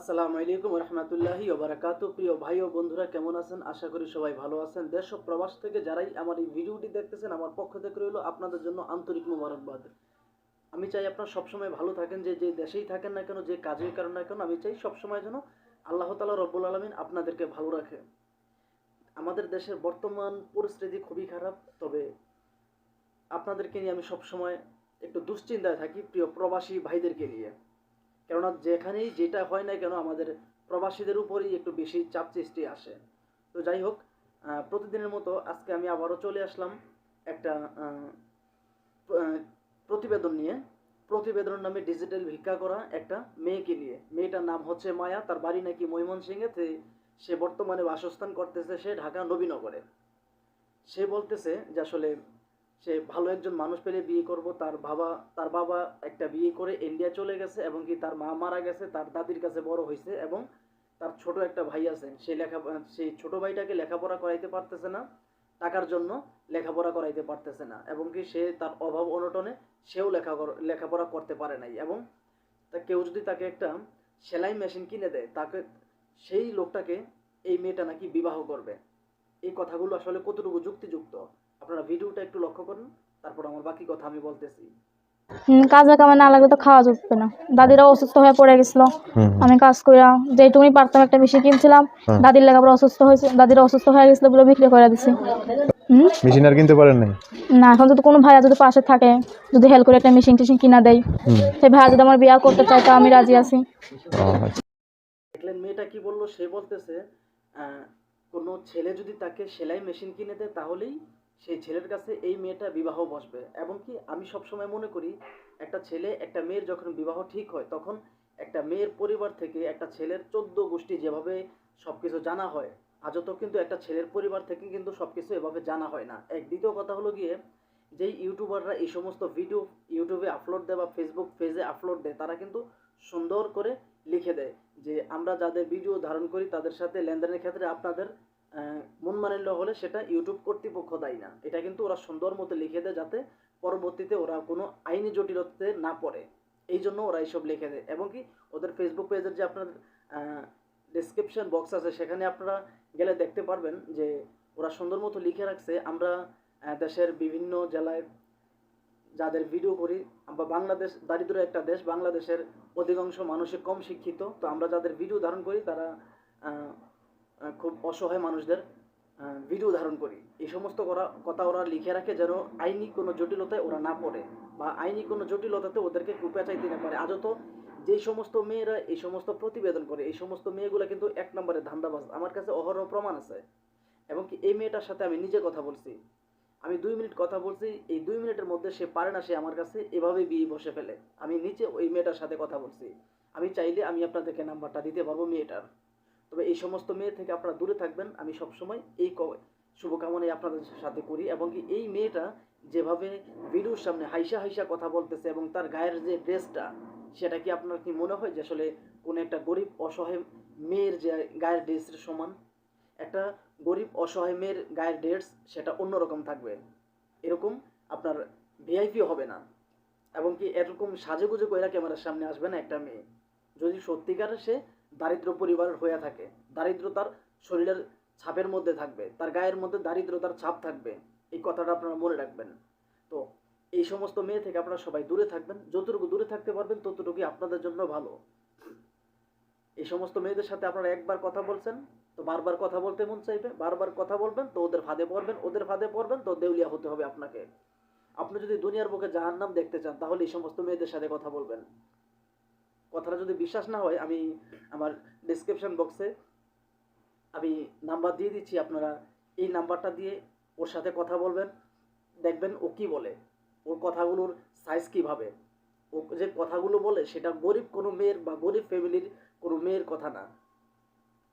আসসালামু আলাইকুম রহমতুল্লাহি ওবারাকাতু। প্রিয় ভাই ও বন্ধুরা, কেমন আছেন? আশা করি সবাই ভালো আছেন। দেশ ও প্রবাস থেকে যারাই আমার এই ভিডিওটি দেখতেছেন, আমার পক্ষ থেকে রইল আপনাদের জন্য আন্তরিক মোবারকবাদ। আমি চাই আপনারা সবসময় ভালো থাকেন, যে যে দেশেই থাকেন না কেন, যে কাজেই করেন না কেন, আমি চাই সবসময় যেন আল্লাহ তাআলা রব্বুল আলামিন আপনাদেরকে ভালো রাখে। আমাদের দেশের বর্তমান পরিস্থিতি খুবই খারাপ, তবে আপনাদেরকে নিয়ে আমি সবসময় একটু দুশ্চিন্তায় থাকি, প্রিয় প্রবাসী ভাইদেরকে নিয়ে। কেননা যেখানেই যেটা হয় না কেন, আমাদের প্রবাসীদের উপরেই একটু বেশি চাপ সৃষ্টি আসে। তো যাই হোক, প্রতিদিনের মতো আজকে আমি আবারও চলে আসলাম একটা প্রতিবেদন নিয়ে। প্রতিবেদন নামে ডিজিটাল ভিক্ষা করা একটা মেয়েকে নিয়ে। মেয়েটার নাম হচ্ছে মায়া, তার বাড়ি নাকি ময়মনসিংহে। সে বর্তমানে বাসস্থান করতেছে সে ঢাকা নবীনগরে। সে বলতেছে যে আসলে সে ভালো একজন মানুষ পেলে বিয়ে করব। তার বাবা একটা বিয়ে করে ইন্ডিয়া চলে গেছে, এবং কি তার মা মারা গেছে, তার দাদির কাছে বড় হয়েছে, এবং তার ছোট একটা ভাই আছে। সেই ছোট ভাইটাকে লেখাপড়া করাইতে পারতেছে না, টাকার জন্য লেখাপড়া করাইতে পারতেছে না, এবং কি সে তার অভাব অনটনে সেও লেখাপড়া করতে পারে নাই। এবং কেউ যদি তাকে একটা সেলাই মেশিন কিনে দেয়, তাকে সেই লোকটাকে এই মেয়েটা নাকি বিবাহ করবে। এই কথাগুলো আসলে কতটুকু যুক্তিযুক্ত আপনারা ভিডিওটা একটু লক্ষ্য করুন, তারপর আমার বাকি কথা আমি বলতেছি। কাজে কামে না লাগলে তো খাওয়া জুটবে না। দাদিরা অসুস্থ হয়ে পড়ে গেছিল। আমি কাজ কইরা যেটুকুই পারতাম একটা মেশিন কিনছিলাম। দাদির লেখাপড়া অসুস্থ হয়েছে, দাদিরা অসুস্থ হয়ে গেছিল বলে বিক্রি করে দিছি। মেশিন আর কিনতে পারেন নাই? না, এখন যদি কোনো ভাইয়া যদি পাশে থাকে, যদি হেল্প করে একটা মেশিন টেশিন কিনা দেয়, সেই ভাইয়া যদি আমার বিয়া করতে চায় তো আমি রাজি আছি। দেখলেন মেয়েটা কি বললো? সে বলতেছে কোনো ছেলে যদি তাকে সেলাই মেশিন কিনে দেয়, তাহলেই সেই ছেলের কাছে এই মেয়েটা বিবাহ বসবে। এবং কি আমি সবসময় মনে করি, একটা ছেলে একটা মেয়ের যখন বিবাহ ঠিক হয়, তখন একটা মেয়ের পরিবার থেকে একটা ছেলের 14 গোষ্ঠী যেভাবে সবকিছু জানা হয়, আজও তো কিন্তু একটা ছেলের পরিবার থেকে কিন্তু সবকিছু এভাবে জানা হয় না। দ্বিতীয় কথা হলো গিয়ে, যেই ইউটিউবাররা এই সমস্ত ভিডিও ইউটিউবে আপলোড দেয় বা ফেসবুক পেজে আপলোড দেয়, তারা কিন্তু সুন্দর করে লিখে দেয় যে আমরা যাদের ভিডিও ধারণ করি তাদের সাথে লেনদেনের ক্ষেত্রে আপনাদের মন মালিন্য হলে সেটা ইউটিউব কর্তৃপক্ষ দায়ী না। এটা কিন্তু ওরা সুন্দর মতো লিখে দেয়, যাতে পরবর্তীতে ওরা কোনো আইনি জটিলতাতে না পড়ে। এই জন্য ওরা এইসব লিখে দেয়। এবং কি ওদের ফেসবুক পেজের যে আপনার ডেসক্রিপশন বক্স আছে, সেখানে আপনারা গেলে দেখতে পারবেন যে ওরা সুন্দর মতো লিখে রাখছে, আমরা দেশের বিভিন্ন জেলায় যাদের ভিডিও করি, আমরা বাংলাদেশ দারিদ্র একটা দেশ, বাংলাদেশের অধিকাংশ মানুষই কম শিক্ষিত। তো আমরা যাদের ভিডিও ধারণ করি তারা খুব অসহায় মানুষদের ভিডিও ধারণ করি। এই সমস্ত কথা ওরা লিখে রাখে, যেন আইনি কোনো জটিলতায় ওরা না পড়ে, বা আইনি কোনো জটিলতাতে ওদেরকে কেউ পেঁচাইতে না পারে। আজও তো যেই সমস্ত মেয়েরা এই সমস্ত প্রতিবেদন করে, এই সমস্ত মেয়েগুলো কিন্তু 1 নম্বরে ধান্দাবাজ। আমার কাছে অহরহ প্রমাণ আছে। এবং কি এই মেয়েটার সাথে আমি নিজে কথা বলছি, আমি 2 মিনিট কথা বলছি। এই 2 মিনিটের মধ্যে সে পারে না, সে আমার কাছে এভাবে বিয়ে বসে ফেলে। আমি নিচে ওই মেয়েটার সাথে কথা বলছি। আমি চাইলে আমি আপনাদেরকে নাম্বারটা দিতে পারবো মেয়েটার। তবে এই সমস্ত মেয়ে থেকে আপনারা দূরে থাকবেন, আমি সবসময় এই শুভকামনাই আপনাদের সাথে করি। এবং কি এই মেয়েটা যেভাবে ভিডিওর সামনে হাইসা হাইসা কথা বলতেছে, এবং তার গায়ের যে ড্রেসটা, সেটা কি আপনার কি মনে হয় যে আসলে কোনো একটা গরিব অসহায় মেয়ের যে গায়ের ড্রেসের সমান? একটা গরিব অসহায় মেয়ের গায়ের ড্রেস সেটা অন্যরকম থাকবে, এরকম আপনার ভিআইপি হবে না। এবং কি এরকম সাজেগুজে কইরা ক্যামেরার সামনে আসবে না একটা মেয়ে, যদি সত্যিকারের সে দারিদ্র পরিবারের হয়ে থাকে। দারিদ্র তার শরীরের ছাপের মধ্যে থাকবে, তার গায়ের মধ্যে দারিদ্রতার ছাপ থাকবে। এই কথাটা আপনারা মনে রাখবেন। তো এই সমস্ত মেয়ে থেকে আপনারা সবাই দূরে থাকবেন। যতটুকু দূরে থাকতে পারবেন ততটুকুই আপনাদের জন্য ভালো। এই সমস্ত মেয়েদের সাথে আপনারা একবার কথা বলছেন তো বারবার কথা বলতে মন চাইবে, বারবার কথা বলবেন তো ওদের ফাঁদে পড়বেন, ওদের ফাঁদে পড়বেন তো দেউলিয়া হতে হবে আপনাকে। আপনি যদি দুনিয়ার বুকে জাহান্নাম দেখতে চান, তাহলে এই সমস্ত মেয়েদের সাথে কথা বলবেন। কথাটা যদি বিশ্বাস না হয়, আমি আমার ডিসক্রিপশন বক্সে আমি নাম্বার দিয়ে দিচ্ছি, আপনারা এই নাম্বারটা দিয়ে ওর সাথে কথা বলবেন। দেখবেন ও কি বলে, ওর কথাগুলোর সাইজ কিভাবে। ও যে কথাগুলো বলে সেটা গরিব কোনো মেয়ের বা গরিব ফ্যামিলির কোনো মেয়ের কথা না।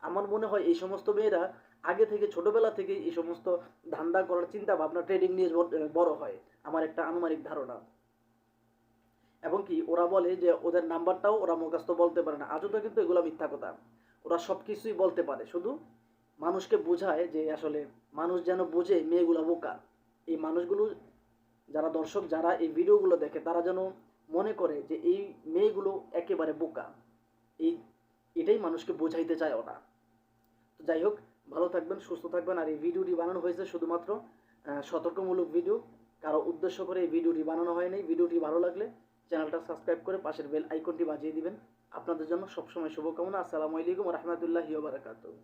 আমার মনে হয় এই সমস্ত মেয়েরা আগে থেকে ছোটবেলা থেকে এই সমস্ত ধান্দা করার চিন্তা ভাবনা, ট্রেডিং নিয়ে বড় হয়, আমার একটা আনুমানিক ধারণা। এবং কি ওরা বলে যে ওদের নাম্বারটাও ওরা মুখস্থ বলতে পারে না। আজও তো কিন্তু এগুলো মিথ্যা কথা। ওরা সব কিছুই বলতে পারে, শুধু মানুষকে বোঝায় যে আসলে মানুষ যেন বোঝে মেয়েগুলো বোকা। এই মানুষগুলো, যারা দর্শক, যারা এই ভিডিওগুলো দেখে, তারা যেন মনে করে যে এই মেয়েগুলো একেবারে বোকা। এই এটাই মানুষকে বোঝাইতে চায় ওরা। তো যাই হোক, ভালো থাকবেন, সুস্থ থাকবেন। আর এই ভিডিওটি বানানো হয়েছে শুধুমাত্র সতর্কমূলক ভিডিও, কারো উদ্দেশ্য করে এই ভিডিওটি বানানো হয়নি। ভিডিওটি ভালো লাগলে চ্যানেলটা সাবস্ক্রাইব করে পাশের বেল আইকনটি বাজিয়ে দিবেন। আপনাদের জন্য সবসময় শুভকামনা। আসসালামু আলাইকুম ওয়া রাহমাতুল্লাহি ওয়া বারাকাতুহু।